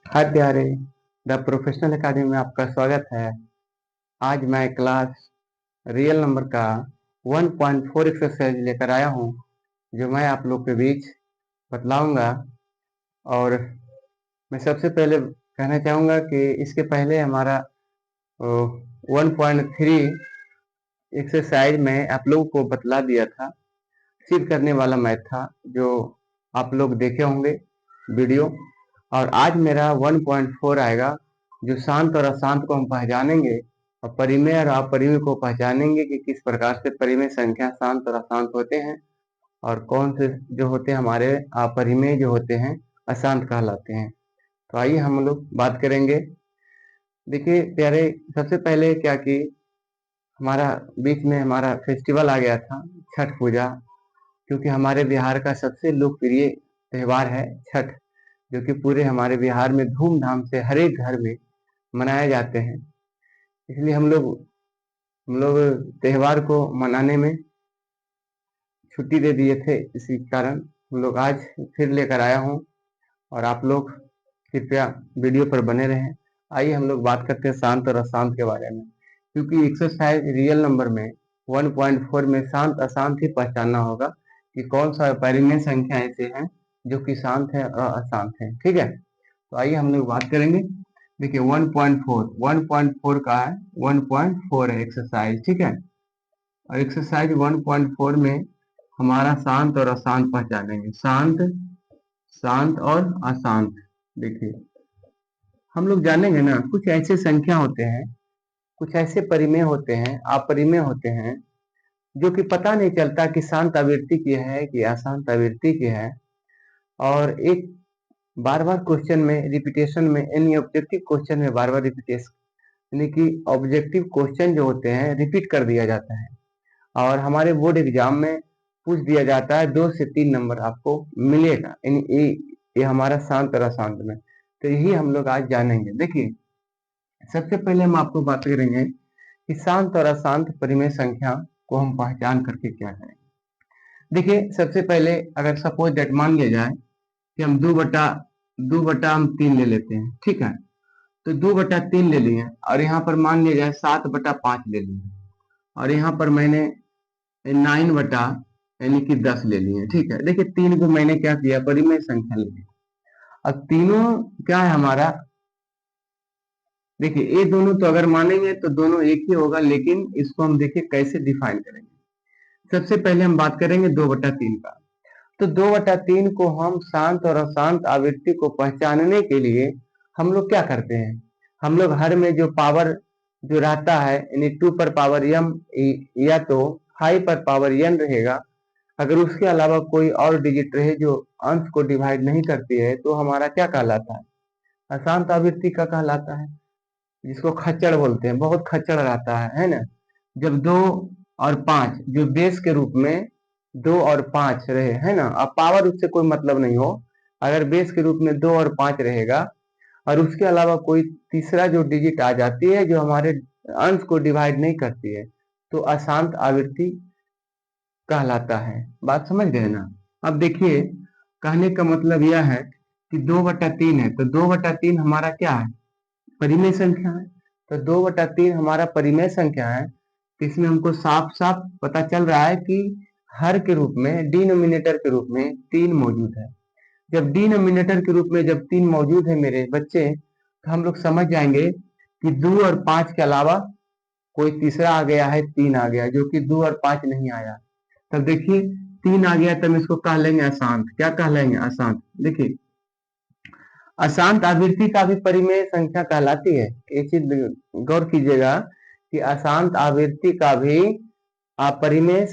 हाय प्यारे, the professional academy में आपका स्वागत है। आज मैं क्लास रियल नंबर का 1.4 एक्सरसाइज लेकर आया हूँ, जो मैं आप लोग के बीच बतलाऊंगा। और मैं सबसे पहले कहना चाहूँगा कि इसके पहले हमारा 1.3 एक्सरसाइज में आप लोगों को बतला दिया था। सिद्ध करने वाला मैथ था, जो आप लोग देखे होंगे वीडियो। और आज मेरा 1.4 आएगा, जो शांत और अशांत को हम पहचानेंगे, और परिमेय और अपरिमेय को पहचानेंगे कि किस प्रकार से परिमेय संख्या शांत और अशांत होते हैं, और कौन से जो होते हैं हमारे अपरिमेय जो होते हैं अशांत कहलाते हैं। तो आइए हम लोग बात करेंगे। देखिए प्यारे, सबसे पहले क्या कि हमारा बीच में हमारा फेस्टिवल आ गया था, छठ पूजा। क्योंकि हमारे बिहार का सबसे लोकप्रिय त्योहार है छठ, जो कि पूरे हमारे बिहार में धूमधाम से हर एक घर में मनाए जाते हैं। इसलिए हम लोग त्योहार को मनाने में छुट्टी दे दिए थे। इसी कारण हम लोग आज फिर लेकर आया हूँ, और आप लोग कृपया वीडियो पर बने रहें। आइए हम लोग बात करते हैं शांत और अशांत के बारे में। क्योंकि एक्सरसाइज रियल नंबर में 1.4 में शांत अशांत ही पहचानना होगा कि कौन सा परिमेय संख्या ऐसे हैं जो कि शांत है और अशांत है। ठीक है, तो आइए हम लोग बात करेंगे। देखिए 1.4 का है, 1.4 है एक्सरसाइज। ठीक है, और एक्सरसाइज 1.4 में हमारा शांत और अशांत पहचानेंगे। शांत, शांत और अशांत। देखिए हम लोग जानेंगे ना, कुछ ऐसे संख्या होते हैं, कुछ ऐसे परिमेय होते हैं, अपरिमेय होते हैं, जो कि पता नहीं चलता कि शांत आवृत्ति की है कि अशांत आवृत्ति की है। और एक बार बार क्वेश्चन में रिपीटेशन में, यानी ऑब्जेक्टिव क्वेश्चन में बार बार रिपीटेशन, यानी कि ऑब्जेक्टिव क्वेश्चन जो होते हैं रिपीट कर दिया जाता है, और हमारे बोर्ड एग्जाम में पूछ दिया जाता है, 2 से 3 नंबर आपको मिलेगा। यानी ये हमारा शांत और अशांत में। तो यही हम लोग आज जानेंगे। देखिए सबसे पहले हम आपको बात करेंगे कि शांत और अशांत परिमेय संख्या को हम पहचान करके क्या करेंगे। देखिए सबसे पहले अगर सपोज डेट मान लिया जाए कि हम 2 बटा हम 3 ले लेते हैं। ठीक है, तो 2/3 ले लिए, और यहाँ पर मान लिया जाए 7/5 ले लिए, और यहाँ पर मैंने 9 बटा यानी कि 10 ले लिए। ठीक है, देखिए 3 को मैंने क्या किया, परिमेय संख्या ले ली। अब तीनों क्या है हमारा, देखिए ये दोनों तो अगर मानेंगे तो दोनों एक ही होगा, लेकिन इसको हम देखिए कैसे डिफाइन करेंगे। सबसे पहले हम बात करेंगे 2/3 का। तो 2/3 को हम शांत और अशांत आवृत्ति को पहचानने के लिए हम लोग क्या करते हैं, हम लोग हर में जो पावर जो रहता है, यानी 2 पर पावर m या तो 5 पर पावर n रहेगा। अगर उसके अलावा कोई और डिजिट रहे जो अंश को डिवाइड नहीं करती है, तो हमारा क्या कहलाता है, अशांत आवृत्ति का कहलाता है, जिसको खच्चड़ बोलते हैं। बहुत खच्चड़ रहता है ना। जब 2 और 5 जो बेस के रूप में 2 और 5 रहे, है ना, अब पावर उससे कोई मतलब नहीं हो, अगर बेस के रूप में 2 और 5 रहेगा, और उसके अलावा कोई तीसरा जो डिजिट आ जाती है जो हमारे अंश को डिवाइड नहीं करती है, तो अशांत आवृत्ति कहलाता है। बात समझ गए ना। अब देखिए कहने का मतलब यह है कि 2/3 है, तो 2/3 हमारा क्या है, परिमेय संख्या है। तो 2/3 हमारा परिमेय संख्या है, तो इसमें हमको साफ साफ पता चल रहा है कि हर के रूप में, डिनोमिनेटर के रूप में 3 मौजूद है। जब डिनोमिनेटर के रूप में जब 3 मौजूद है मेरे बच्चे, तो हम लोग समझ जाएंगे कि 2 और 5 के अलावा कोई तीसरा आ गया है, 3 आ गया, जो कि 2 और 5 नहीं आया। तब देखिए 3 आ गया, तब इसको कह लेंगे अशांत। क्या कह लेंगे, अशांत। देखिए अशांत आवृत्ति का भी परिमेय संख्या कहलाती है। एक चीज गौर कीजिएगा कि अशांत आवृत्ति का भी परिमेय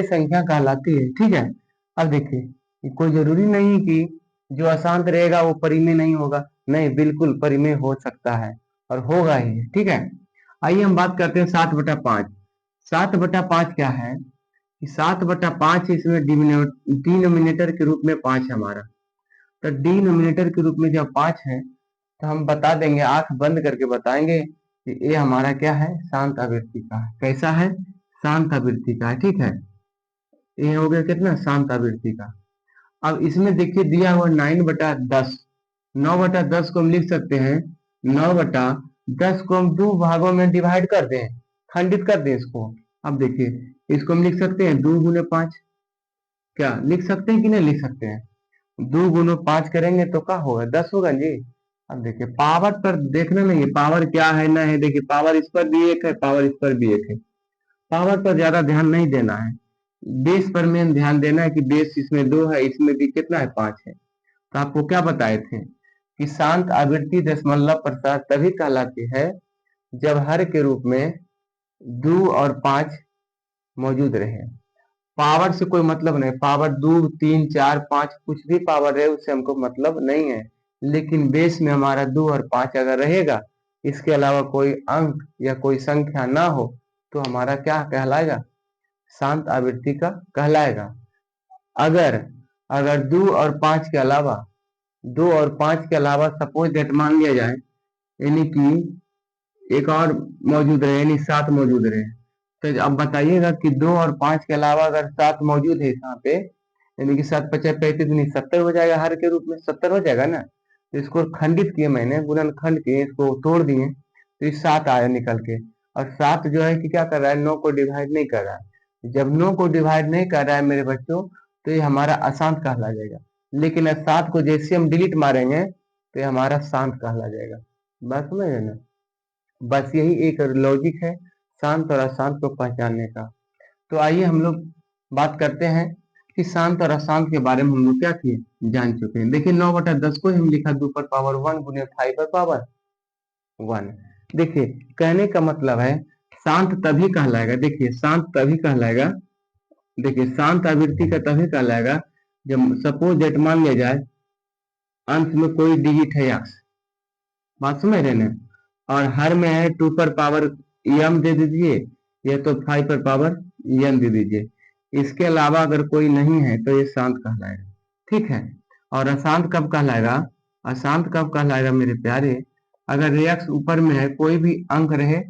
संख्या कहलाती है। ठीक है, अब देखिए कोई जरूरी नहीं कि जो अशांत रहेगा वो परिमेय नहीं होगा। नहीं, बिल्कुल परिमेय हो सकता है और होगा ही। ठीक है, आइए हम बात करते हैं 7/5। 7/5 क्या है कि 7/5 इसमें डिनोमिनेटर के रूप में 5 है हमारा। तो डिनोमिनेटर के रूप में जब 5 है, तो हम बता देंगे, आंख बंद करके बताएंगे कि ये हमारा क्या है, शांत आवृत्ति का है। कैसा है, शांत आवृत्ति का है। ठीक है, ये हो गया कितना, शांत आवृत्ति का। अब इसमें देखिए दिया हुआ 9/10, 9/10 को हम लिख सकते हैं, 9/10 को हम दो भागों में डिवाइड कर दें, खंडित कर दें इसको। अब देखिए इसको हम लिख सकते हैं 2 × 5, क्या लिख सकते हैं कि नहीं लिख सकते हैं? 2 × 5 करेंगे तो क्या होगा, 10 होगा जी। अब देखिए पावर पर देखना नहीं है, पावर क्या है ना है, देखिए पावर इस पर भी एक है, पावर इस पर भी एक है। पावर पर ज्यादा ध्यान नहीं देना है, बेस पर मेन ध्यान देना है कि बेस इसमें 2 है, इसमें भी कितना है, 5 है। तो आपको क्या बताए थे कि शांत आवृत्ति दशमलव प्रसार तभी कहलाती है जब हर के रूप में 2 और 5 मौजूद रहे। पावर से कोई मतलब नहीं, पावर 2 3 4 5 कुछ भी पावर रहे उससे हमको मतलब नहीं है, लेकिन बेस में हमारा 2 और 5 अगर रहेगा, इसके अलावा कोई अंक या कोई संख्या ना हो, तो हमारा क्या कहलाएगा, शांत आवृत्ति का कहलाएगा। अगर अगर 2 और 5 के अलावा सपोज दैट मान लिया जाए, यानी कि एक और मौजूद रहे, यानी 7 मौजूद रहे, तो अब बताइएगा कि 2 और 5 के अलावा अगर 7 मौजूद है यहाँ पे, यानी कि 7 × 5 = 35, नहीं 70 हो जाएगा, हर के रूप में 70 हो जाएगा ना। तो इसको खंडित किए मैंने, गुणनखंड किए, इसको तोड़ दिए, तो ये 7 आया निकल के। और 7 जो है कि क्या कर रहा है, 9 को डिवाइड नहीं कर रहा है। जब 9 को डिवाइड नहीं कर रहा है मेरे बच्चों, तो ये हमारा अशांत कहला जाएगा। लेकिन 7 को जैसे हम डिलीट मारेंगे तो ये हमारा शांत कहला जाएगा। बात समझ रहे ना? बस यही एक लॉजिक है शांत और अशांत को पहचानने का। तो आइए हम लोग बात करते हैं कि शांत और अशांत के बारे में हम लोग क्या किए, जान चुके हैं। देखिए 9/10 को हम लिखा 2 पर पावर 1 × 5 पर पावर 1। देखिए कहने का मतलब है शांत तभी कहलाएगा, देखिए शांत तभी कहलाएगा, देखिए शांत आवृत्ति का तभी कहलाएगा जब सपोज दैट मान लिया जाए अंत में कोई डिजिट है x, बात समझ रहे हैं, और हर में है 2 पर पावर m दे दीजिए, या तो 5 पर पावर n दे दीजिए। इसके अलावा अगर कोई नहीं है तो ये शांत कहलाएगा, ठीक है। और अशांत कब कहलाएगा, अशांत कब कहलाएगा मेरे प्यारे, अगर रिएक्स ऊपर में है, कोई भी अंक रहे,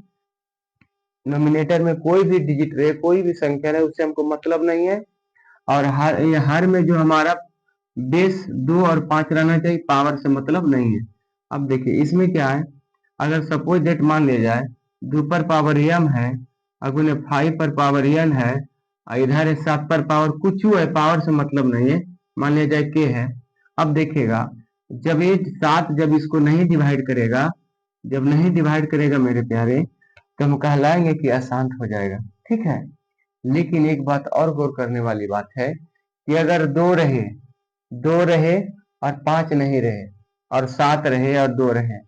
नोमिनेटर में कोई भी डिजिट रहे, कोई भी संख्या रहे, उससे हमको मतलब नहीं है। और हर में जो हमारा बेस 2 और 5 रहना चाहिए, पावर से मतलब नहीं है। अब देखिए इसमें क्या है, अगर सपोज डेट मान लिया जाए 2 पर पावर m है, अगुने 5 पर पावर n है, और इधर है 7 पर पावर कुछ है, पावर से मतलब नहीं है, मान लिया जाए k है। अब देखिएगा जब ये 7 जब इसको नहीं डिवाइड करेगा, जब नहीं डिवाइड करेगा मेरे प्यारे, तो हम कहलाएंगे कि अशांत हो जाएगा, ठीक है। लेकिन एक बात और गौर करने वाली बात है कि अगर 2 रहे और 5 नहीं रहे, और 7 रहे और 2 रहे,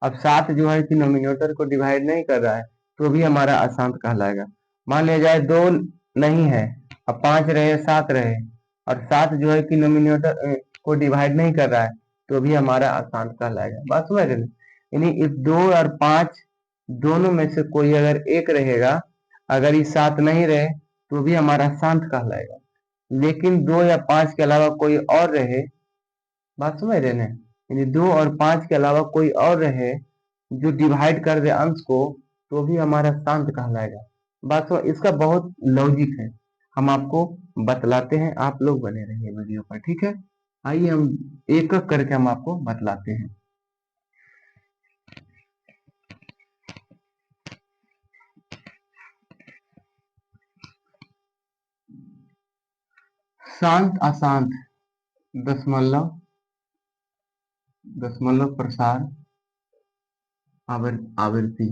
अब 7 जो है कि नोमिनेटर को डिवाइड नहीं कर रहा है, तो भी हमारा अशांत कहलाएगा। मान लिया जाए 2 नहीं है, अब 5 रहे 7 रहे, और 7 जो है कि नोमिनेटर को डिवाइड नहीं कर रहा है, तो भी हमारा अशांत कहलाएगा। बात समझ रहे हैं? यानी इस 2 और 5 दोनों में से कोई अगर एक रहेगा, अगर ये 7 नहीं रहे तो भी हमारा शांत कहलाएगा। लेकिन 2 या 5 के अलावा कोई और रहे, बात समझ रहे हैं, यानी 2 और 5 के अलावा कोई और रहे जो डिवाइड कर दे अंश को, तो भी हमारा शांत कहलाएगा। बात समझ, इसका बहुत लॉजिक है, हम आपको बतलाते हैं, आप लोग बने रहिए वीडियो पर, ठीक है। आइए हम एक एक करके हम आपको बतलाते हैं। शांत अशांत दशमलव दशमलव प्रसार आवृत्ति,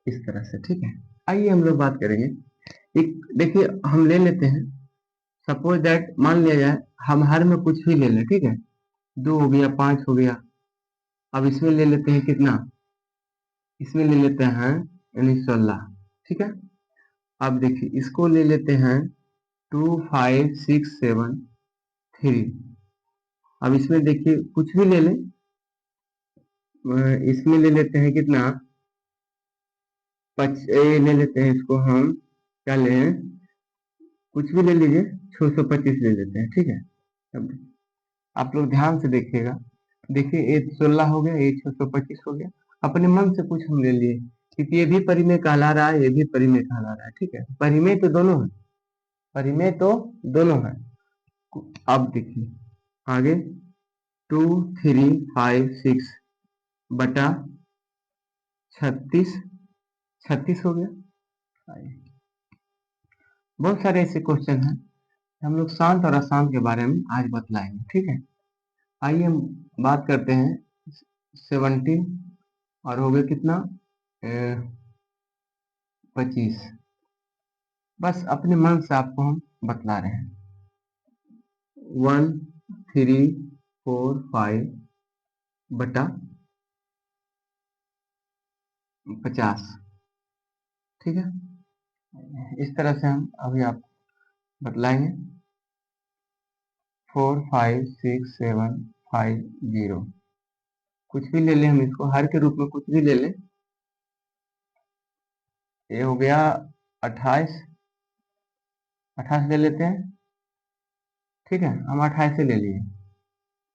इस तरह से, ठीक है। आइए हम लोग बात करेंगे, एक देखिए हम ले लेते हैं, सपोज दैट मान लिया जाए हम हर में कुछ भी ले लें, ठीक है, 2 हो गया 5 हो गया। अब इसमें ले लेते हैं कितना, इसमें ले लेते हैं यानी 16, ठीक है। अब देखिए इसको ले लेते हैं 2 5 6 7 3। अब इसमें देखिए कुछ भी ले लें, इसमें ले लेते हैं कितना, ले लेते हैं इसको हम, क्या लें, कुछ भी ले लीजिए, 625 ले लेते हैं, ठीक है। अब आप लोग ध्यान से देखिएगा, देखिए ये 16 हो गया, ये 625 हो गया, अपने मन से कुछ हम ले लिए, क्योंकि ये भी परिमेय कहला रहा है, ये भी परिमेय कहला रहा है, ठीक है। परिमेय तो दोनों है, परिमेय तो दोनों है। अब देखिए आगे 2 3 5 6 बटा 36, 36 हो गया। बहुत सारे ऐसे क्वेश्चन हैं, हम लोग शांत और अशांत के बारे में आज बतलाएंगे, ठीक है। आइए हम बात करते हैं 17 और हो गया कितना 25। बस अपने मन से आपको हम बतला रहे हैं। 1 3 4 5 बटा 50, ठीक है। इस तरह से हम अभी आप बतलाएंगे 4 5 6 7 5 0, कुछ भी ले लें, हम इसको हर के रूप में कुछ भी ले लें। ये हो गया 28, 28 ले लेते हैं, ठीक है। हम 28 से ले लिए।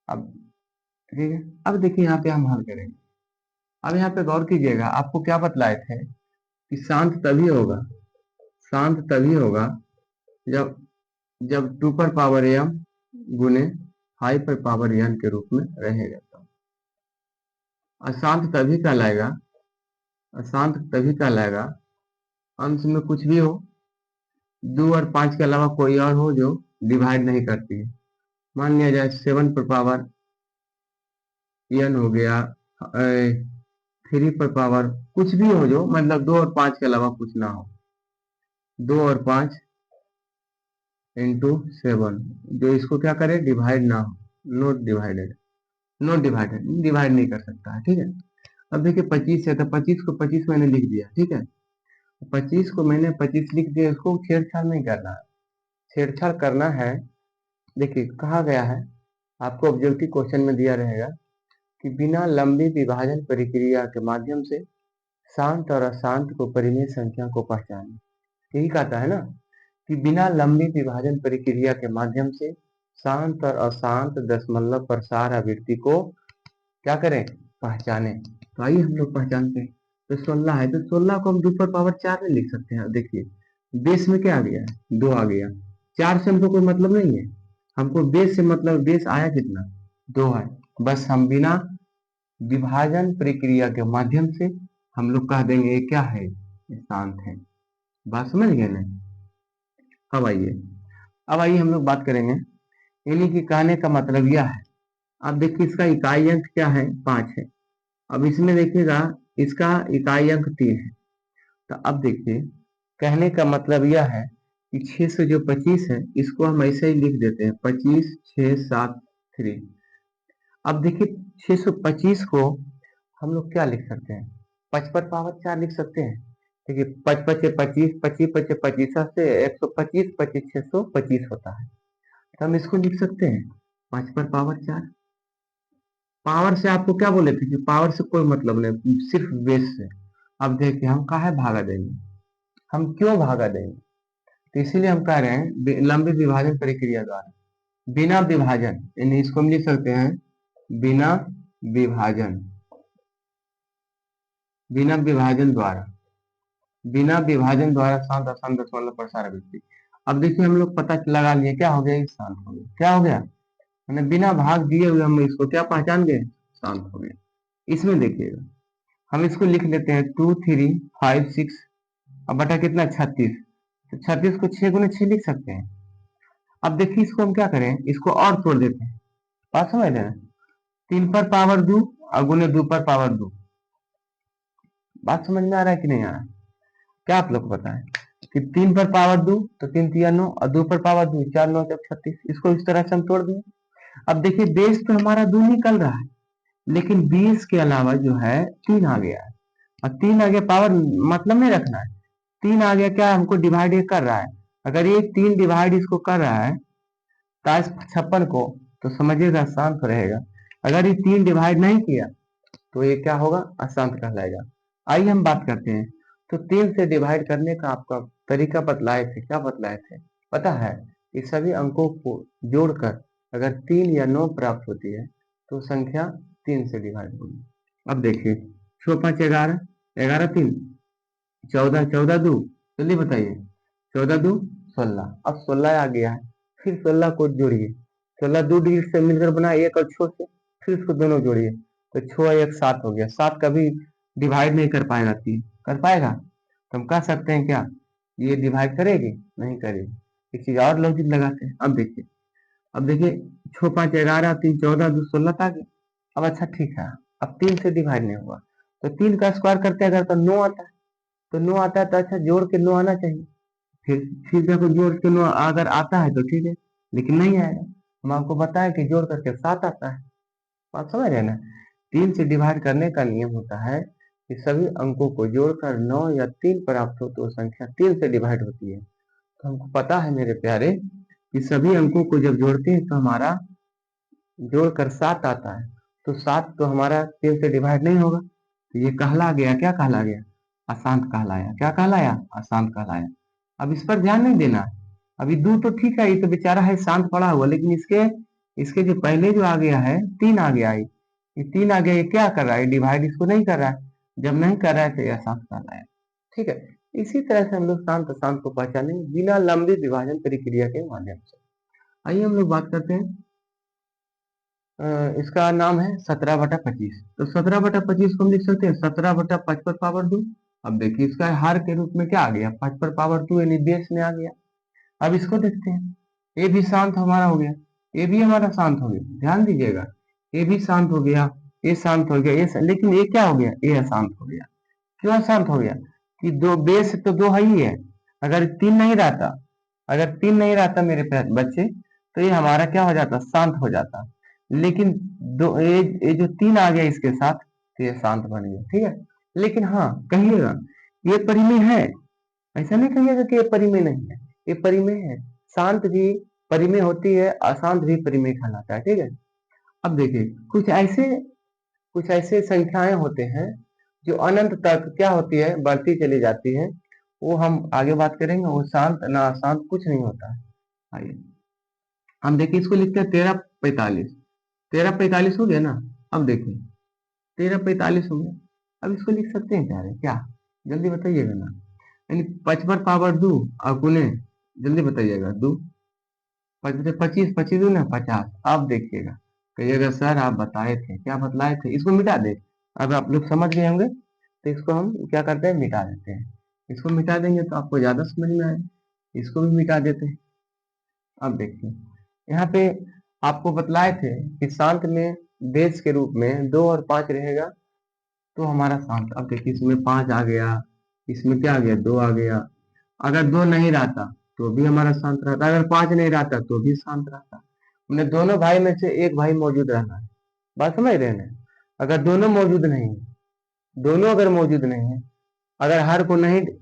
अब ठीक है, अब देखिए यहाँ पे हम हल करेंगे। अब यहाँ पे गौर कीजिएगा, आपको क्या बतलाए थे कि शांत तभी होगा, शांत तभी होगा जब जब 2 पर पावर m गुने 5 पर पावर n के रूप में रहेगा। तो अशांत तभी कहलाएगा, अशांत तभी कहलाएगा अंश में कुछ भी हो, 2 और 5 के अलावा कोई और हो जो डिवाइड नहीं करती है। मान लिया जाए 7 पर पावर n हो गया, 3 पर पावर कुछ भी हो जो मतलब 2 और 5 के अलावा कुछ ना हो। 2 और 5 इंटू 7, जो इसको क्या करे डिवाइड ना हो, not divided, not divided, divide नहीं कर सकता है, ठीक है। अब देखिए 25 है तो 25 को 25 मैंने लिख दिया, ठीक है। 25 को मैंने 25 लिख दिया, इसको छेड़छाड़ नहीं करना है। छेड़छाड़ करना है, देखिए कहा गया है, आपको ऑब्जेक्टिव क्वेश्चन में दिया रहेगा कि बिना लंबी विभाजन प्रक्रिया के माध्यम से शांत और अशांत को परिमेय संख्या को पहचानें। यही कहता है ना कि बिना लंबी विभाजन प्रक्रिया के माध्यम से शांत और अशांत दशमलव प्रसार आवृत्ति को क्या करें, पहचाने। तो आइए हम लोग पहचानते हैं। तो 16 है, तो 16 को हम 2 पर पावर 4 में लिख सकते हैं। देखिए बेस में क्या आ गया, 2 आ गया, 4 से हमको कोई मतलब नहीं है, हमको बेस से मतलब, बेस आया कितना, 2 है। बस हम बिना विभाजन प्रक्रिया के माध्यम से हम लोग कह देंगे ये क्या है, ये शांत है। बात समझ गए ना। अब आइए हम लोग बात करेंगे, यानी कि कहने का मतलब यह है, अब देखिए इसका इकाई अंक क्या है, 5 है। अब इसमें देखिएगा इसका इकाई अंक 3 है। तो अब देखिए कहने का मतलब यह है कि 6 से जो 25 है इसको हम ऐसे ही लिख देते हैं 25 6 7 3। अब देखिए 625 को हम लोग क्या लिख सकते हैं, 5 पर पावर 4 लिख सकते हैं। देखिए 5 पचे 25, 25 पचे 25 से 125, 25 625 होता है। तो हम इसको लिख सकते हैं 5 पर पावर 4। पावर से आपको क्या बोले थे कि पावर से कोई मतलब नहीं, सिर्फ बेस से। अब देखिए हम काहे भागा देंगे, हम क्यों भागा देंगे, तो इसीलिए हम कह रहे हैं लंबी विभाजन प्रक्रिया द्वारा, बिना विभाजन, यानी इसको हम लिख सकते हैं बिना विभाजन, बिना विभाजन द्वारा, बिना विभाजन द्वारा शांत अशांत दशमलव प्रसार आवृत्ति। अब देखिए हम लोग पता लगा लिए क्या हो गया, ये शांत हो गया। क्या हो गया, मैंने बिना भाग दिए हुए हम इसको क्या पहचान गए, शांत हो गया। इसमें देखिएगा हम इसको लिख लेते हैं 2 3 5 6 अब बटा कितना 36, तो 36 को 6 गुने 6 लिख सकते हैं। अब देखिए इसको हम क्या करें, इसको और तोड़ देते हैं। बात समझ रहे हैं, 3 पर पावर 2 और गुने 2 पर पावर 2। बात समझ में आ रहा है कि नहीं आ रहा है, क्या आप लोग को पता है कि 3 पर पावर 2 तो 3 3 9 और 2 पर पावर 2 4 9 36, इसको इस तरह से हम तोड़ दिए। अब देखिए बेस तो हमारा 2 निकल रहा है, लेकिन 20 के अलावा जो है 3 आ गया है, और 3 आ गया पावर मतलब नहीं रखना है, 3 आ गया क्या, हमको डिवाइड ये कर रहा है। अगर ये 3 डिवाइड इसको कर रहा है ताश 56 को, तो समझिएगा शांत रहेगा। अगर ये 3 डिवाइड नहीं किया तो ये क्या होगा, अशांत कहलाएगा। आइए हम बात करते हैं, तो 3 से डिवाइड करने का आपका तरीका बतलाए थे, क्या बतलाए थे पता है, इस सभी अंकों को जोड़कर अगर 3 या 9 प्राप्त होती है तो संख्या 3 से डिवाइड होगी। अब देखिए 6 5 11, 11 3 14, 14 2, जल्दी बताइए 14 2 16। अब 16 आ गया है, फिर 16 को जोड़िए 16 दो डिजिट से मिलकर बना एक और छो से, फिर उसको दोनों जोड़िए तो 6 और 1 7 हो गया। 7 कभी डिवाइड नहीं कर पाएगा 3, कर पाएगा? तो हम कह सकते हैं क्या ये डिवाइड करेगी? नहीं करेगी। एक चीज और लॉजिक लगाते हैं। अब देखिए 6 5 11 3 14 2 16 आ गया। अब अच्छा ठीक है, अब 3 से डिवाइड नहीं हुआ तो 3 का स्क्वायर करते हैं अगर तो 9 आता है। तो 9 आता है तो अच्छा जोड़ के 9 आना चाहिए। फिर देखो जोड़ के 9 अगर आता है तो ठीक है, लेकिन नहीं आएगा। हम आपको बताया कि जोड़ करके 7 आता है। आप समझ रहे हैं ना? 3 से डिवाइड करने का नियम होता है कि सभी अंकों को जोड़कर 9 या 3 प्राप्त हो तो संख्या 3 से डिवाइड होती है। तो हमको पता है मेरे प्यारे कि सभी अंकों को जब जोड़ते हैं तो हमारा जोड़कर 7 आता है। तो 7 तो हमारा 3 से डिवाइड नहीं होगा। तो ये कहला गया, क्या कहला गया? अशांत कहलाया। क्या कहलाया? अशांत कहलाया। अब इस पर ध्यान नहीं देना। अभी 2 तो ठीक है, ये तो बेचारा है शांत पड़ा हुआ, लेकिन इसके इसके जो पहले जो आ गया है 3 आ गया है। ये 3 आ गया, ये क्या कर रहा है? डिवाइड इसको नहीं कर रहा है। जब नहीं कर रहा है तो ये अशांत कहलाया। ठीक है, इसी तरह से हम लोग शांत अशांत को पहचानेंगे बिना लंबी विभाजन प्रक्रिया के माध्यम से। आइए हम लोग बात करते हैं। इसका नाम है 17/25। तो 17/25 को हम लिख सकते हैं 17/5/2। अब देखिए इसका हार के रूप में क्या आ गया? 5/2 यानी बेस में आ गया। अब इसको देखते हैं। ये भी शांत हमारा हो गया, ये भी हमारा शांत हो गया। ध्यान दीजिएगा, ये भी शांत हो गया, ये शांत हो गया, लेकिन ये क्या हो गया? ये अशांत हो गया। क्यों अशांत हो गया? कि दो बेस तो दो है ही है। अगर 3 नहीं रहता, अगर 3 नहीं रहता मेरे बच्चे, तो ये हमारा क्या हो जाता? शांत हो जाता। लेकिन ये जो 3 आ गया इसके साथ तो ये शांत बन गया। ठीक है, लेकिन हाँ कहिएगा ये परिमेय है, ऐसा नहीं कहिएगा कि ये परिमेय नहीं है। ये परिमेय है। शांत भी परिमेय होती है, अशांत भी परिमेय कहलाता है। ठीक है, अब देखिए कुछ ऐसे संख्याएं होते हैं जो अनंत तक क्या होती है? बढ़ती चली जाती है। वो हम आगे बात करेंगे। वो शांत ना अशांत कुछ नहीं होता है। आइए हम देखिए, इसको लिखते हैं 13/45। 13/45 हो गया ना? अब देखिए 13/45 हो गया। अब इसको लिख सकते हैं क्या है? क्या जल्दी बताइएगा ना? यानी 5/2 और गुने, जल्दी बताइएगा। 2 5 25, 25 दूना 50। अब देखिएगा, कहिएगा सर आप बताए थे, क्या बतलाए थे? इसको मिटा दे। अब आप लोग समझ गए होंगे तो इसको हम क्या करते हैं? मिटा देते हैं। इसको मिटा देंगे तो आपको ज्यादा समझ में आएगा। इसको भी मिटा देते हैं। अब देखिए यहाँ पे आपको बतलाए थे कि शांत में बेस के रूप में 2 और 5 रहेगा तो हमारा शांत। अब देखिए इसमें 5 आ गया, इसमें क्या आ गया? 2 आ गया। अगर 2 नहीं रहता तो भी हमारा शांत रहता, अगर 5 नहीं रहता तो भी शांत रहता। हमने दोनों भाई में से एक भाई मौजूद रहना है। बात समझ रहे हैं? अगर दोनों मौजूद नहीं है, दोनों अगर मौजूद नहीं है, अगर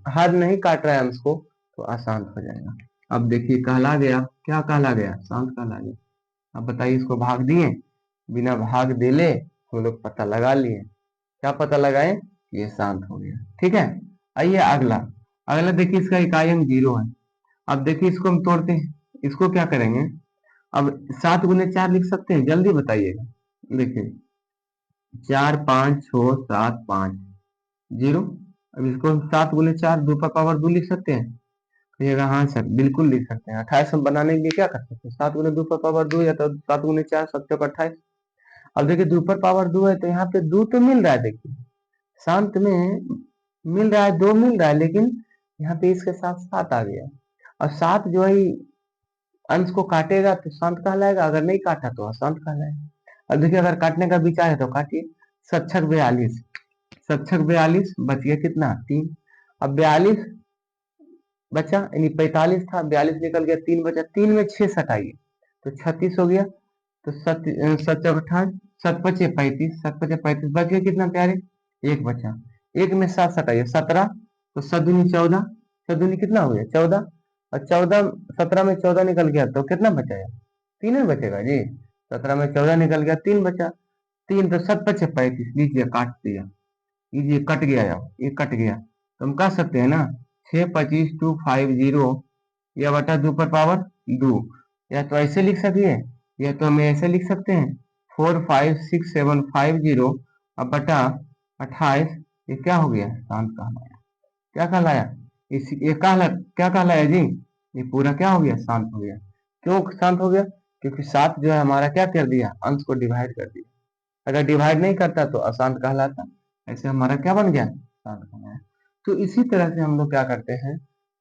हर नहीं काट रहा है अंश को, तो अशांत हो जाएगा। अब देखिए कहला गया, क्या कहला गया? शांत कहला गया। अब बताइए इसको भाग दिए, बिना भाग देले हम लोग पता लगा लिए। क्या पता लगाएं? ये शांत हो गया। ठीक है, आइए अगला। अगला देखिए इसका इकाई अंक 0 है। अब देखिए इसको हम तोड़ते हैं। इसको क्या करेंगे? अब 7 × 4 लिख सकते हैं? जल्दी बताइएगा। देखिए 4 5 6 7 5 0। अब इसको हम 7 × 4 2 लिख सकते हैं? कहिएगा हाँ सर बिल्कुल लिख सकते हैं। 28 हम बनाने के लिए क्या कर सकते हैं? 7 × 2 या तो 7 × 4 7 × 28। अब देखिए 2 है तो यहाँ पे 2 तो मिल रहा है। देखिए शांत में मिल रहा है, 2 मिल रहा है, लेकिन यहाँ पे इसके साथ 7 आ गया। और 7 जो है अंश को काटेगा तो शांत कहलाएगा, अगर नहीं काटा तो अशांत कहलाएगा। अब देखिए अगर काटने का विचार है तो काटिए। 7×6 = 42, 7×6 = 42, बच गया कितना? 3। अब 42 बचा, यानी 45 था, 42 निकल गया, 3 बचा। 3 में 6 सटाइए तो 36 हो गया। तो 7×7 = 7×5 = 35, 7×5 = 35, बच गया कितना प्यारे? 1 बचा। 1 में 7 सटाइए 17, तो 7×2 = 14, 7×2 कितना हो गया? 14। और 14 17 में 14 निकल गया तो कितना बचेगा? 3 ही बचेगा जी। 17 में 14 निकल गया, 3 बचा। 3 तो 7×5 = 35, लीजिए काट दिया। लीजिए कट गया, यार ये कट गया। तो हम कह सकते हैं ना 6 25 2 5 0 या बटा 2 या तो ऐसे लिख सकिए, या तो हमें ऐसे लिख सकते हैं 4 5 6 7 5 0 अब बटा 28। ये क्या हो गया? शांत कहलाया। क्या कहलाया? इस ये क्या कहलाया जी? ये पूरा क्या हो गया? शांत हो गया। क्यों शांत हो गया? क्योंकि 7 जो है हमारा क्या कर दिया, अंश को डिवाइड कर दिया। अगर डिवाइड नहीं करता तो अशांत कहलाता, ऐसे हमारा क्या बन गया, शांत कहलाया। तो इसी तरह से हम लोग क्या करते हैं,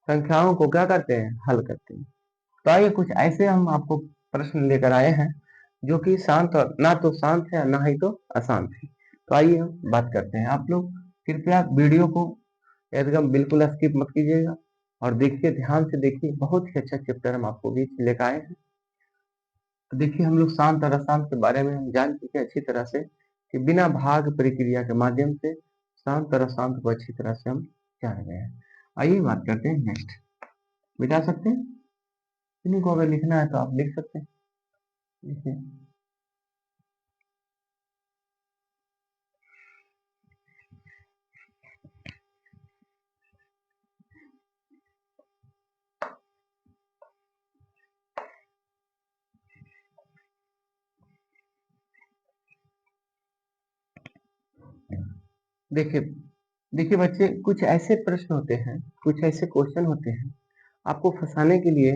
संख्याओं को क्या करते हैं, हल करते हैं। तो आइए कुछ ऐसे हम आपको प्रश्न लेकर आए हैं जो कि शांत और ना तो शांत है ना ही तो अशांत है। तो आइए हम बात करते हैं। आप लोग कृपया वीडियो को एकदम बिल्कुल स्किप मत कीजिएगा और देखिए, ध्यान से देखिए, बहुत ही अच्छा चैप्टर हम आपको बीच में लेकर आए हैं। तो देखिए, हम लोग शांत और अशांत के बारे में हम जान चुके हैं अच्छी तरह से कि बिना भाग प्रक्रिया के माध्यम से शांत और अशांत को अच्छी तरह से हम जान गए हैं। आइए बात करते हैं नेक्स्ट। मिटा सकते हैं, इन्हीं को अगर लिखना है तो आप लिख सकते हैं। देखिए, देखिए देखिए बच्चे, कुछ ऐसे प्रश्न होते हैं, कुछ ऐसे क्वेश्चन होते हैं, आपको फंसाने के लिए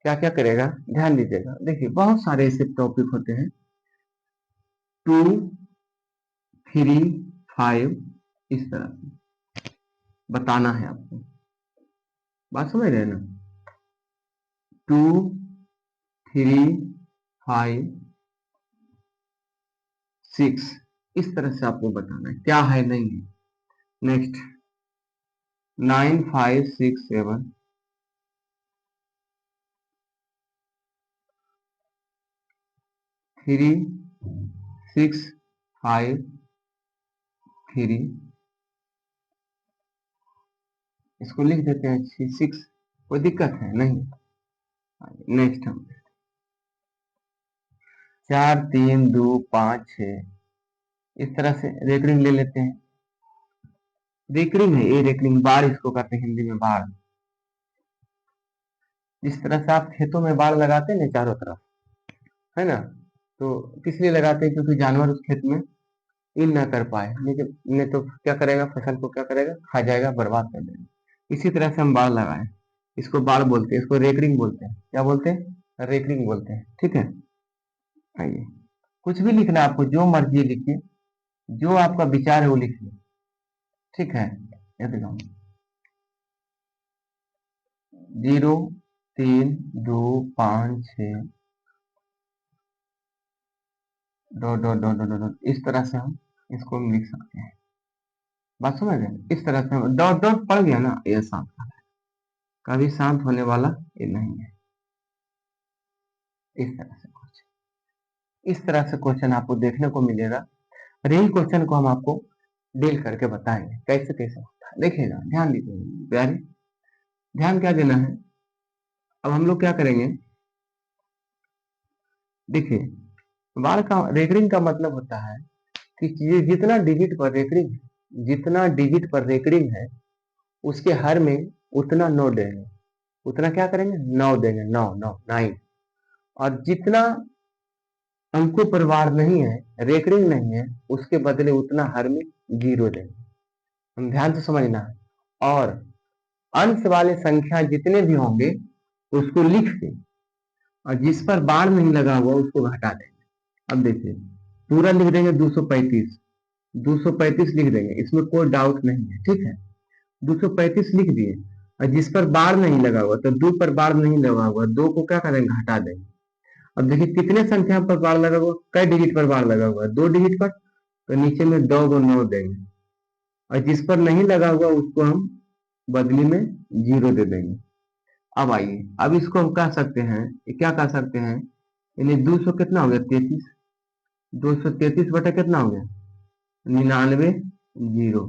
क्या क्या करेगा, ध्यान दीजिएगा। देखिए, बहुत सारे ऐसे टॉपिक होते हैं, 2, 3, 5, इस तरह से बताना है आपको। बात समझ रहे हैं ना, 2, 3, 5, 6, इस तरह से आपको बताना है क्या है नहीं है। नेक्स्ट 9, 5, 6, 7, 3, 6, 5, 3, इसको लिख देते हैं 6। कोई दिक्कत है नहीं। नेक्स्ट हम 4, 3, 2, 5, 6, इस तरह से रेकरिंग ले लेते हैं। रेकरिंग है ये, रेकरिंग बाढ़ इसको कहते हैं हिंदी में, बाढ़। जिस तरह से आप खेतों में बाढ़ लगाते हैं ना चारों तरफ, है ना, तो किस लिए लगाते हैं, क्योंकि जानवर उस खेत में इन ना कर पाए, लेकिन नहीं तो क्या करेगा, फसल को क्या करेगा, खा जाएगा, बर्बाद कर देगा। इसी तरह से हम बाढ़ लगाए, इसको बाढ़ बोलते हैं, इसको रेकरिंग बोलते हैं। क्या बोलते हैं, रेकरिंग बोलते हैं। ठीक है, आइए, कुछ भी लिखना है आपको, जो मर्जी लिखिए, जो आपका विचार है वो लिखिए। ठीक है, ये देखो, 0, 3, 2, 5, 6, dot dot dot dot dot, इस तरह से हम इसको हम लिख सकते हैं। बात समझ गए, इस तरह से हम डॉट डॉट पड़ गया ना, ये शांत है, कभी शांत होने वाला ये नहीं है। इस तरह से क्वेश्चन, इस तरह से क्वेश्चन आपको देखने को मिलेगा, और यही क्वेश्चन को हम आपको डील करके बताएंगे कैसे कैसे होता है। देखिएगा, ध्यान दीजिए प्यारे, ध्यान क्या देना है। अब हम लोग क्या करेंगे, देखिए, बार का रेकरिंग का मतलब होता है कि ये जितना डिजिट पर रेकरिंग है, जितना डिजिट पर रेकरिंग है, उसके हर में उतना 9 देंगे। उतना क्या करेंगे, 9 देंगे, 9 9 9। और जितना अंकों पर वार नहीं है, रेकरिंग नहीं है, उसके बदले उतना हर में 0 देंगे। हम ध्यान से समझना है। और अंश वाले संख्या जितने भी होंगे उसको लिख के, और जिस पर बार नहीं लगा हुआ उसको घटा देंगे। अब देखिए, पूरा लिख देंगे 235, 235 लिख देंगे, इसमें कोई डाउट नहीं है। ठीक है, 235 लिख दिए, और जिस पर बार नहीं लगा हुआ, तो 2 पर बार नहीं लगा हुआ, 2 को क्या करेंगे, घटा देंगे। अब देखिए, कितने संख्या पर बार लगा हुआ, कई डिजिट पर बार लगा हुआ है, 2 डिजिट पर, तो नीचे में 2 को 9 देंगे, और जिस पर नहीं लगा हुआ उसको हम बदली में 0 दे देंगे। अब आइए, अब इसको हम कह सकते हैं, क्या कह सकते हैं, यानी 200 कितना हो गया, 33, 233 बटा कितना हो गया, 99, 0।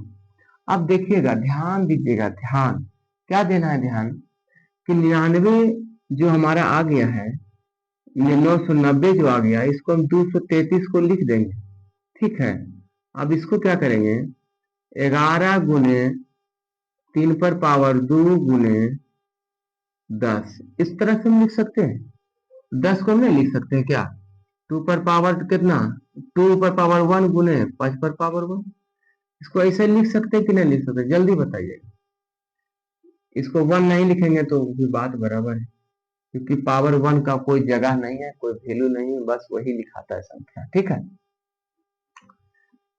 अब देखिएगा, ध्यान दीजिएगा, ध्यान क्या देना है, ध्यान कि 99 जो हमारा आ गया है, ये 990 जो आ गया, इसको हम 233 को लिख देंगे। ठीक है, अब इसको क्या करेंगे, 11 गुने 3 पर पावर 2 गुने 10, इस तरह से हम लिख सकते हैं। 10 को हम नहीं लिख सकते हैं क्या, 2 पर पावर कितना, 2 पर पावर 1 गुने 5 पर पावर 1, इसको ऐसे लिख सकते हैं कि नहीं लिख सकते, जल्दी बताइए। इसको 1 नहीं लिखेंगे तो भी बात बराबर है। क्योंकि पावर 1 का कोई जगह नहीं है, कोई वैल्यू नहीं है, बस वही लिखाता है संख्या। ठीक है,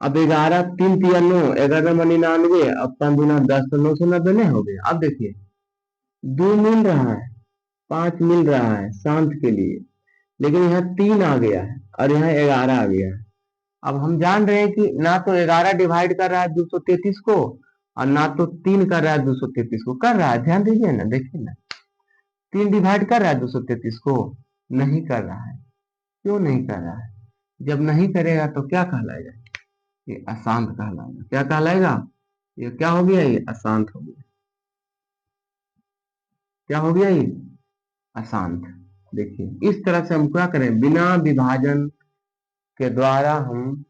अब 11 3 3 9, 11 में 99, अब 5 दूना 10 तो 990 नहीं हो गया। अब देखिए 2 मिल रहा है, 5 मिल रहा है शांत के लिए, लेकिन यहाँ 3 आ गया है और यहाँ 11 आ गया है। अब हम जान रहे हैं कि ना तो 11 डिवाइड कर रहा है 233 को, और ना तो 3 कर रहा है 233 को। कर रहा है, ध्यान दीजिए ना, देखिए ना, 3 डिवाइड कर रहा है 233 को, नहीं कर रहा है। क्यों नहीं कर रहा है? जब नहीं करेगा तो क्या कहलाएगा? ये अशांत कहलाएगा। क्या कहलाएगा? ये क्या हो गया? ये अशांत हो गया। क्या हो गया? ये अशांत। देखिए इस तरह से हम क्या करें, बिना विभाजन के द्वारा हम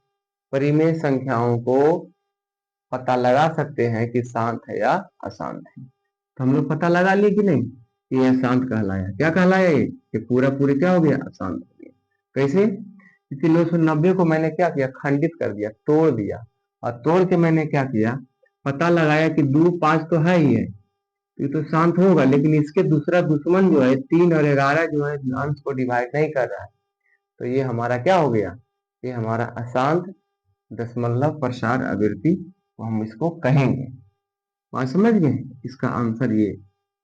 परिमेय संख्याओं को पता लगा सकते हैं कि शांत है या अशांत है। तो हम लोग पता लगा लिए कि नहीं कि यह शांत कहलाया। क्या कहलाया? ये पूरा पूरी क्या हो गया? अशांत हो गया। कैसे? क्योंकि 990 को मैंने क्या किया? खंडित कर दिया, तोड़ दिया, और तोड़ के मैंने क्या किया? पता लगाया कि 2 5 तो है ही है, ये तो शांत होगा, लेकिन इसके दूसरा दुश्मन जो है 3 और 11 जो है अंश को डिवाइड नहीं कर रहा है, तो ये हमारा क्या हो गया? ये हमारा अशांत दशमलव प्रसार आवृत्ति, तो हम इसको कहेंगे। बात समझ गए? इसका आंसर ये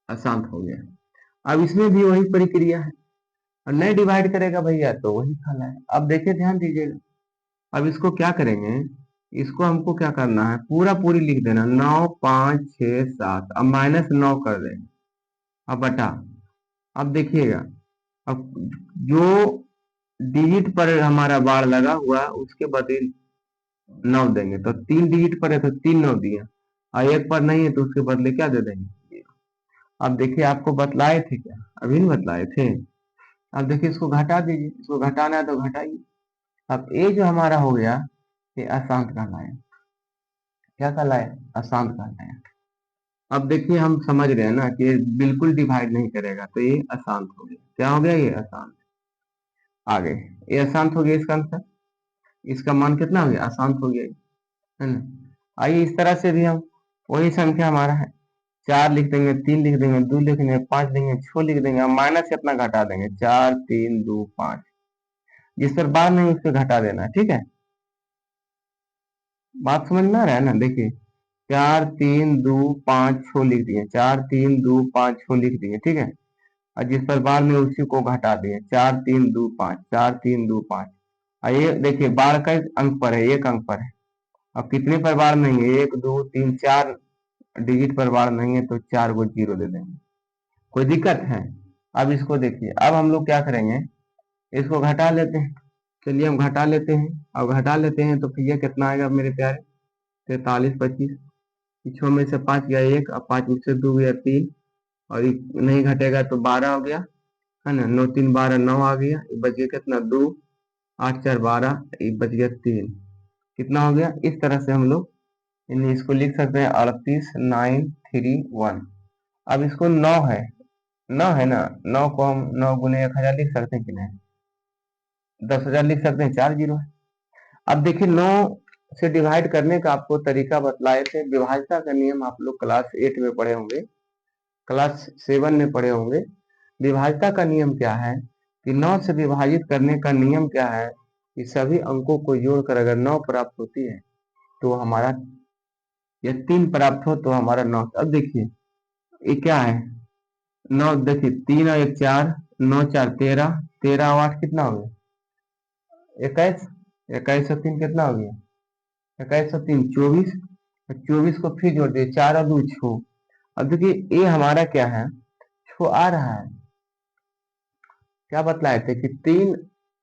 अशांत हो गया। अब इसमें भी वही प्रक्रिया है, और नहीं डिवाइड करेगा भैया तो वही खाना है। अब देखिए ध्यान दीजिएगा, अब इसको क्या करेंगे, इसको हमको क्या करना है, पूरा पूरी लिख देना, 9 5 6 7, अब -9 कर देंगे, अब बटा। अब देखिएगा, अब जो डिजिट पर हमारा बार लगा हुआ उसके बदले 9 देंगे, तो 3 डिजिट पर है तो 3 9 दिया, और एक पर नहीं है तो उसके बदले क्या दे देंगे। अब देखिए आपको बतलाए थे क्या? अभी नहीं बतलाए थे। अब देखिए इसको घटा दीजिए, इसको घटाना है तो घटाइए। अब ये जो हमारा हो गया ये अशांत कहलाया। क्या कहलाया? अशांत कहलाया। अब देखिए हम समझ रहे हैं ना कि ये बिल्कुल डिवाइड नहीं करेगा, तो ये अशांत हो गया। क्या हो गया? ये अशांत। आगे ये अशांत हो गया, इसका आंसर, इसका मान कितना हो गया? अशांत हो गया, है ना। आइए इस तरह से भी हम वही संख्या हमारा है, 4 लिख देंगे, 3 लिख देंगे, 2 लिख देंगे, 5 देंगे, 6 लिख देंगे, अब माइनस से अपना घटा देंगे, 4 3 2 5, जिस पर बार नहीं उस पर घटा देना है। ठीक है, बात समझ में आ रहा है ना। देखिए 4 3 2 5 6 लिख दिए, 4 3 2 5 6 लिख दिए, ठीक है, और जिस पर बार में उसी को घटा दिए, 4 3 2 5, 4 3 2 5। और ये देखिए बार का अंक पर है, एक अंक पर है, अब कितने पर बार नहीं है, 1 2 3 4 डिजिट पर बार नहीं है, तो 4 को 0 दे देंगे। कोई दिक्कत है? अब इसको देखिए, अब हम लोग क्या करेंगे, इसको घटा लेते हैं। चलिए हम घटा लेते हैं, अब घटा लेते हैं तो फिर ये कितना आएगा मेरे प्यारे, 43 25, 6 में से 5 गया 1, अब 5 में से 2 गया 3, और नहीं घटेगा तो 12 हो गया, है ना, 9 3 12 9 आ गया, बच गया कितना 2, 8 4 12, बच गया 3, कितना हो गया। इस तरह से हम लोग इसको लिख सकते हैं 38 9 3 1। अब इसको 9 है, 9 है ना, 9 को हम 9 गुने 1000 लिख सकते हैं कि नहीं, 10,000 लिख सकते हैं, 4 जीरो है। अब देखिए 9 से डिवाइड करने का आपको तरीका बतलाए थे, विभाज्यता का नियम आप लोग क्लास 8 में पढ़े होंगे, क्लास 7 में पढ़े होंगे। विभाज्यता का नियम क्या है कि 9 से विभाजित करने का नियम क्या है कि सभी अंकों को जोड़कर अगर 9 प्राप्त होती है तो हमारा, या 3 प्राप्त हो तो हमारा 9। अब देखिए ये क्या है, 9, देखिए 3 और 1 4, 9 4 13, 13 और 8 कितना हो गया 21, 21 और 3 कितना हो गया 21 और 3 24, 24 को फिर जोड़ दिए, 4 और 2 6। अब देखिए ये हमारा क्या है, 6 आ रहा है। क्या बतलाए थे कि 3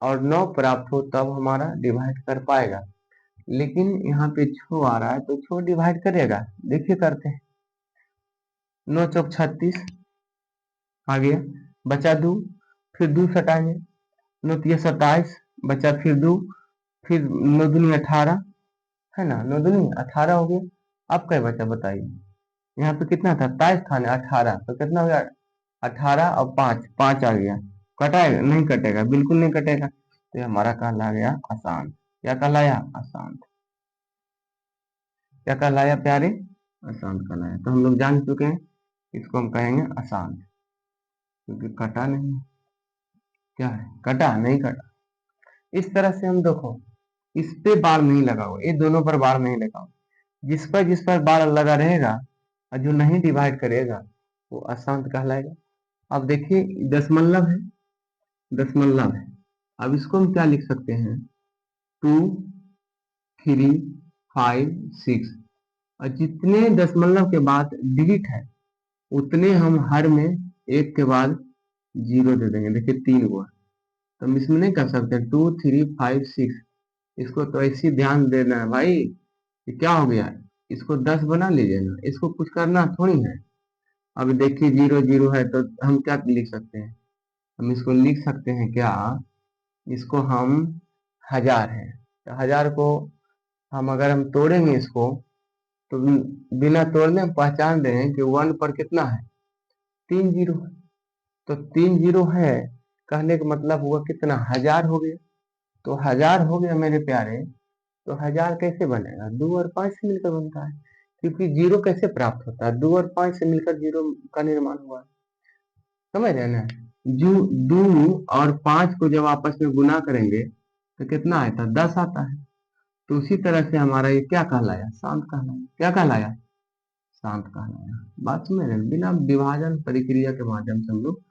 और 9 प्राप्त हो तब हमारा डिवाइड कर पाएगा, लेकिन यहाँ पे 6 आ रहा है तो 6 डिवाइड करेगा। देखिए करते हैं, 9 चौक 36 आ गया, बचा 2, फिर 2 सटाएंगे, 9 तिया 27, बचा फिर 2, फिर 9 दूनी 18, है ना, 9 दूनी 18 हो गया। अब क्या बचा बताइए, यहाँ पे कितना था, 27 था ना, 18, तो कितना हो गया 18 और 5 5 आ गया। कटाएगा? नहीं कटेगा, बिल्कुल नहीं कटेगा, तो ये हमारा कहला गया अशांत। क्या कहलाया? अशांत। क्या कहलाया प्यारे? अशांत कहलाया। तो हम लोग जान चुके हैं, इसको हम कहेंगे अशांत। क्योंकि कटा नहीं, क्या है, कटा नहीं कटा। इस तरह से हम देखो, इस पे बार नहीं लगा हुआ, ये दोनों पर बार नहीं लगा हुआ। जिस पर बार लगा रहेगा और जो नहीं डिवाइड करेगा वो अशांत कहलाएगा। अब देखिए दशमलव है, दशमलव है। अब इसको हम क्या लिख सकते हैं, 2 3 5 6, और जितने दशमलव के बाद डिजिट है उतने हम हर में एक के बाद जीरो दे देंगे। देखिए 3 हुआ, तो हम इसमें नहीं कर सकते 2 3 5 6, इसको तो ऐसे ही ध्यान देना है भाई। ये क्या हो गया, इसको 10 बना लीजिए ना, इसको कुछ करना थोड़ी है। अब देखिए 0 0 है तो हम क्या लिख सकते हैं, हम इसको लिख सकते हैं क्या, इसको हम 1000 है, तो 1000 को हम अगर हम तोड़ेंगे इसको, तो बिना तोड़ने हम पहचान रहे हैं कि 1 पर कितना है, 3 जीरो है। तो 3 जीरो है कहने का मतलब हुआ कितना, 1000 हो गया। तो 1000 हो गया मेरे प्यारे। तो 1000 कैसे बनेगा, 2 और 5 से मिलकर बनता है। क्योंकि जीरो कैसे प्राप्त होता है, 2 और 5 से मिलकर जीरो का निर्माण हुआ है। समझ रहे ना, जो 2 और 5 को जब आपस में गुना करेंगे तो कितना आता है, 10 आता है। तो उसी तरह से हमारा ये क्या कहलाया, शांत कहलाया। क्या कहलाया, शांत कहलाया। बात समझ रहे हैं? बिना विभाजन प्रक्रिया के माध्यम से हम लोग,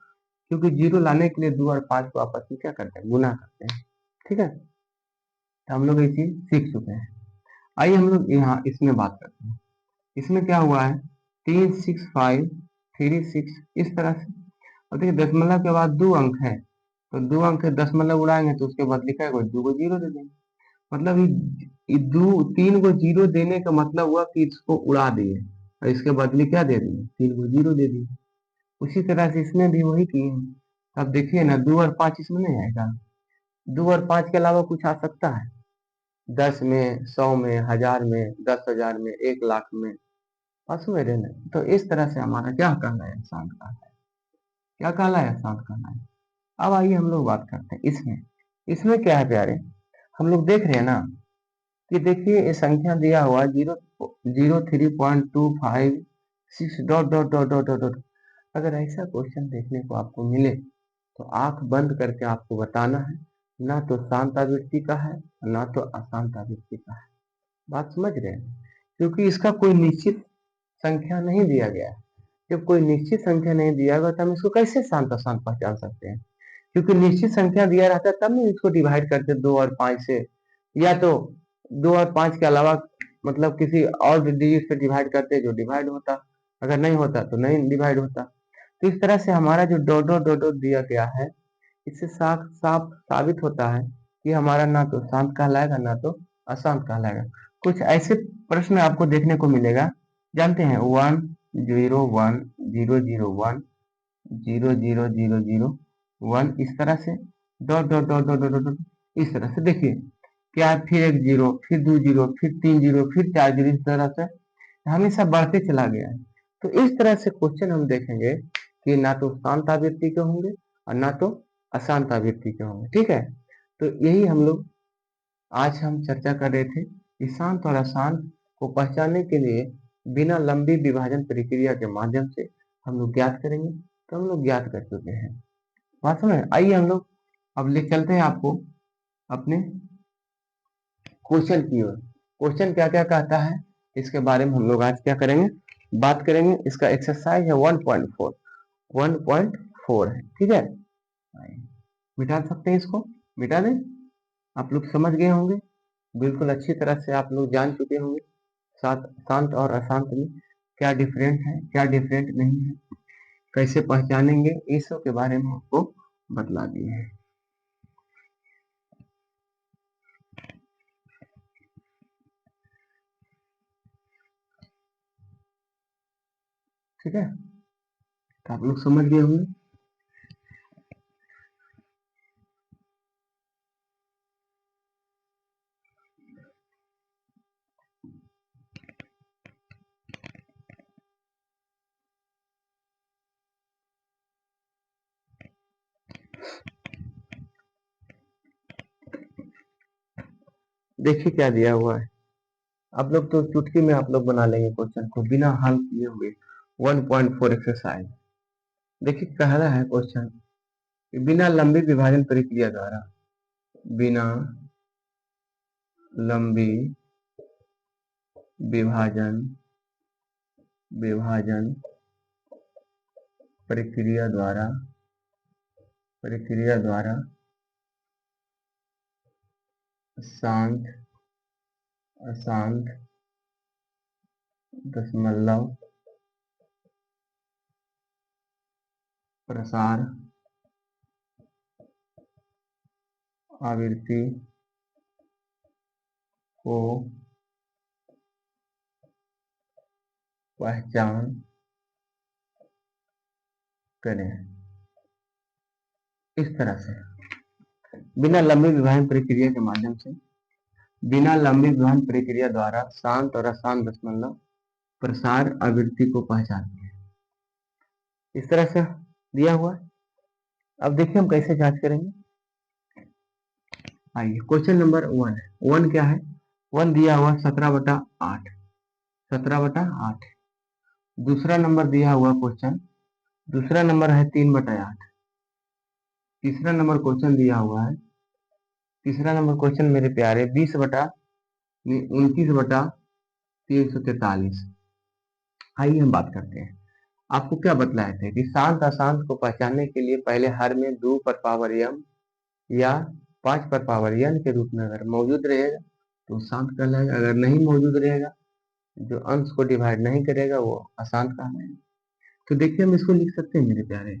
क्योंकि जीरो लाने के लिए 2 और 5 को आपस में क्या करते हैं, गुना करते हैं। ठीक है, तो हम लोग ये चीज सीख चुके हैं। आइए हम लोग यहाँ इसमें बात करते हैं। इसमें क्या हुआ है, 3 6 5 3 6, इस तरह से। और देखिए दशमलव के बाद 2 अंक है, तो 2 अंक है, दशमलव उड़ाएंगे तो उसके बाद लिखा है 2 को जीरो दे देंगे। मतलब ये 3 को जीरो देने का मतलब हुआ कि इसको उड़ा दिए और इसके बदले क्या दे दिए, 3 को जीरो दे दिए। उसी तरह से इसमें भी वही किए हैं। अब देखिए ना, 2 और 5 इसमें नहीं आएगा, 2 और 5 के अलावा कुछ आ सकता है, 10 में, 100 में, 1000 में, 10,000 में, 1,00,000 में, बस मेरे में। तो इस तरह से हमारा क्या कहना है, शांत कहना है। क्या कहना है, शांत कहना है। अब आइए हम लोग बात करते हैं इसमें। इसमें क्या है प्यारे, हम लोग देख रहे हैं ना कि देखिए ये संख्या दिया हुआ 0.03.256 dot dot dot dot dot dot. अगर ऐसा क्वेश्चन देखने को आपको मिले तो आंख बंद करके आपको बताना है, ना तो शांत आवृत्ति का है ना तो अशांत आवृत्ति का है। बात समझ रहे हैं, क्योंकि इसका कोई निश्चित संख्या नहीं दिया गया है। जब कोई निश्चित संख्या नहीं दिया गया तो हम इसको कैसे शांत अशांत पहचान सकते हैं। क्योंकि निश्चित संख्या दिया रहता है तब हम इसको डिवाइड करते 2 और 5 से, या तो 2 और 5 के अलावा मतलब किसी और डिजिट से डिवाइड करते जो डिवाइड होता, अगर नहीं होता तो नहीं डिवाइड होता। तो इस तरह से हमारा जो डॉट डॉट डॉट डॉट दिया गया है, इससे साफ साफ साबित होता है कि हमारा ना तो शांत कहलाएगा ना तो अशांत कहलाएगा। कुछ ऐसे प्रश्न आपको देखने को मिलेगा, जानते हैं, 1 0 1 0 0 1 0 0 0 0 1, इस तरह से dot dot dot dot dot dot, इस तरह से। देखिए क्या, फिर 1 जीरो, फिर 2 जीरो, फिर 3 जीरो, फिर 4 जीरो, इस तरह से हमेशा बढ़ते चला गया है। तो इस तरह से क्वेश्चन हम देखेंगे कि ना तो शांत आवृत्ति के होंगे और ना तो अशांत आवृत्ति के होंगे। ठीक है, तो यही हम लोग आज हम चर्चा कर रहे थे कि शांत और अशांत को पहचानने के लिए बिना लंबी विभाजन प्रक्रिया के माध्यम से हम लोग ज्ञात करेंगे। तो हम लोग ज्ञात कर चुके हैं, बात समझ। आइए हम लोग अब ले चलते हैं आपको अपने क्वेश्चन की ओर। क्वेश्चन क्या क्या कहता है इसके बारे में हम लोग आज क्या करेंगे, बात करेंगे। इसका एक्सरसाइज है 1.4, 1.4 है। ठीक है, मिटा सकते हैं, इसको मिटा दें। आप लोग समझ गए होंगे, बिल्कुल अच्छी तरह से आप लोग जान चुके होंगे साथ शांत और अशांत में क्या डिफरेंट है, क्या डिफरेंट नहीं है, कैसे पहचानेंगे, इस सब के बारे में आपको बतला दिए हैं। ठीक है, तो आप लोग समझ गए होंगे। देखिए क्या दिया हुआ है, आप लोग तो चुटकी में आप लोग बना लेंगे क्वेश्चन को बिना हल किए हुए। 1.4 एक्सरसाइज, देखिए कह रहा है क्वेश्चन, बिना लंबी विभाजन प्रक्रिया द्वारा, बिना लंबी विभाजन विभाजन प्रक्रिया द्वारा शांत अशांत दशमलव प्रसार आवृत्ति को पहचान करें। इस तरह से बिना लंबी विभाजन प्रक्रिया के माध्यम से, बिना लंबी विभाजन प्रक्रिया द्वारा शांत और अशांत दशमलव प्रसार आवृत्ति को पहचानते हैं। इस तरह से दिया हुआ। अब देखिए हम कैसे जांच करेंगे। आइए क्वेश्चन नंबर 1 है। 1 क्या है? 1 दिया हुआ 17/8, 17/8। दूसरा नंबर दिया हुआ क्वेश्चन, दूसरा नंबर है 3/8। तीसरा नंबर क्वेश्चन दिया हुआ है, तीसरा नंबर क्वेश्चन मेरे प्यारे 29/343। आइए हम बात करते हैं। आपको क्या बतलाए थे कि शांत अशांत को पहचानने के लिए पहले हर में 2 पर पावर m या 5 पर पावर n के रूप में अगर मौजूद रहेगा तो शांत कहलाएगा, अगर नहीं मौजूद रहेगा, जो अंश को डिवाइड नहीं करेगा, वो अशांत कहलाएगा। तो देखिए हम इसको लिख सकते हैं मेरे प्यारे,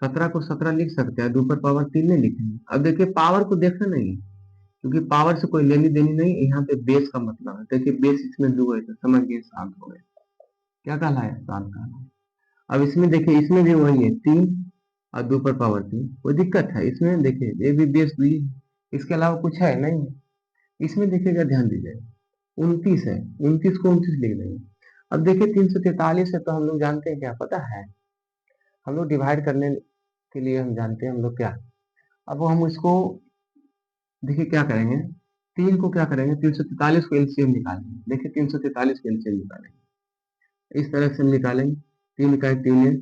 17 को 17 लिख सकते हैं, 2 पर पावर 3 नहीं लिखेंगे। अब देखिए पावर को देखना नहीं, क्योंकि पावर से कोई लेनी देनी नहीं, यहाँ पे बेस का मतलब है। देखिए बेस इसमें 2 है तो समझ गए शांत हो गए। क्या कहलाया? शांत कहलाया। अब इसमें देखिए, इसमें भी वही है 3 और 2 पर पावर 3, कोई दिक्कत है इसमें? देखिए ये भी बेस 2 है, इसके अलावा कुछ है नहीं है। इसमें देखिएगा, ध्यान दीजिएगा 29 है, 29 को 29 लिख देंगे। अब देखिए 343 है तो हम लोग जानते हैं क्या, पता है हम लोग डिवाइड करने के लिए हम जानते हैं हम लोग क्या। अब हम इसको देखिए क्या करेंगे, 3 को क्या करेंगे, 343 को एलसीएम निकालेंगे। देखिए 343 को एलसीएम निकालेंगे, इस तरह से हम निकालेंगे। 3 इकाई 3 है।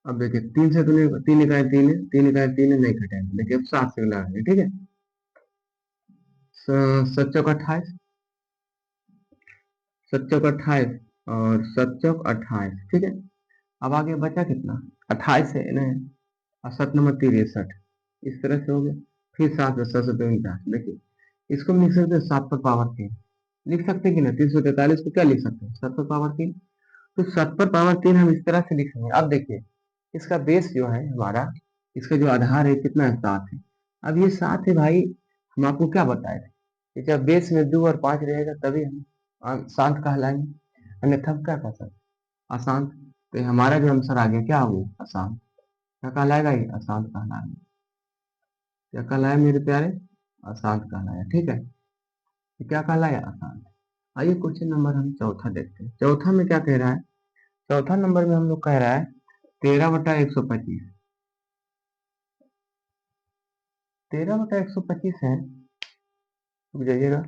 अब देखिए 3 से 3 इकाई 3 है, 3 इकाई 3 है, नहीं घटाएंगे। देखिए अब 7 से मिलाएंगे, ठीक है। 7 चौक 28, 7 चौक 28 और 7 चौक 28, ठीक है। अब आगे बचा कितना, 28 है ना, और 7 नंबर 63, इस तरह से हो गया। फिर 7 में 7 से 49, देखिए इसको हम लिख सकते हैं 7 पर पावर 3, लिख सकते हैं कि ना। 343 को क्या लिख सकते हैं, 7 पर पावर 3। तो 7 पर पावर 3 हम इस तरह से लिख सकते हैं। अब देखिए इसका बेस जो है हमारा, इसका जो आधार है कितना है, 7 है। अब ये 7 है भाई, हम आपको क्या बताए थे कि जब बेस में 2 और 5 रहेगा तभी हम शांत कहलाएंगे, अन्यथा हम क्या कह सकते, अशांत। तो ये हमारा जो आंसर आ गया क्या हो गया, अशांत। क्या कहलाएगा ये, अशांत कहलाएगा। क्या कहलाया मेरे प्यारे, अशांत कहलाया, ठीक है। ये क्या कहलाया, अशांत। आइए क्वेश्चन नंबर हम चौथा देखते हैं। चौथा में क्या कह रहा है, चौथा नंबर में हम लोग कह रहा है 13/125, 13/125 है, रुक जाइएगा।